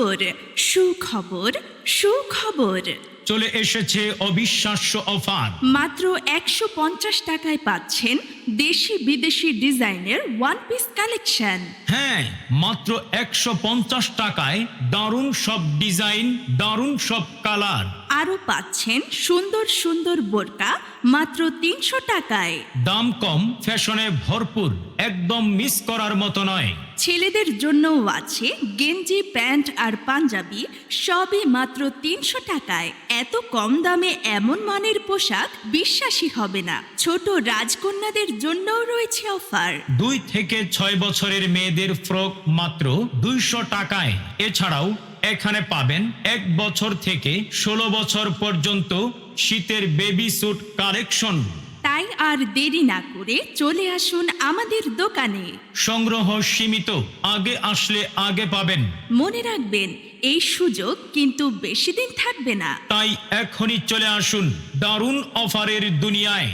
সুখবর, সুখবর, সুখবর। চলে এসেছে অবিশ্বাস্য অফার। মাত্র 150 টাকায় পাচ্ছেন দেশি বিদেশি ডিজাইনের ওয়ান পিস কালেকশন। হ্যাঁ, মাত্র 150 টাকায় দারুণ সব ডিজাইন, দারুণ সব কালার। আরও পাচ্ছেন সুন্দর সুন্দর বোরকা মাত্র 300 টাকায়। দাম কম, ফ্যাশনে ভরপুর, একদম মিস করার মতো নয়। ছেলেদের জন্যও আছে গেঞ্জি, প্যান্ট আর পাঞ্জাবি, সবই মাত্র 300 টাকায়। এত কম দামে এমন মানের পোশাক বিশ্বাসই হবে না। ছোট রাজকন্যাদের জন্যও রয়েছে অফার। 2 থেকে 6 বছরের মেয়েদের ফ্রক মাত্র 200 টাকায়। এছাড়াও এখানে পাবেন 1 বছর থেকে 16 বছর পর্যন্ত শীতের বেবি স্যুট কালেকশন। তাই আর দেরি না করে চলে আসুন আমাদের দোকানে। সংগ্রহ সীমিত, আগে আসলে আগে পাবেন। মনে রাখবেন, এই সুযোগ কিন্তু বেশি দিন থাকবে না। তাই এখনই চলে আসুন দারুণ অফারের দুনিয়ায়।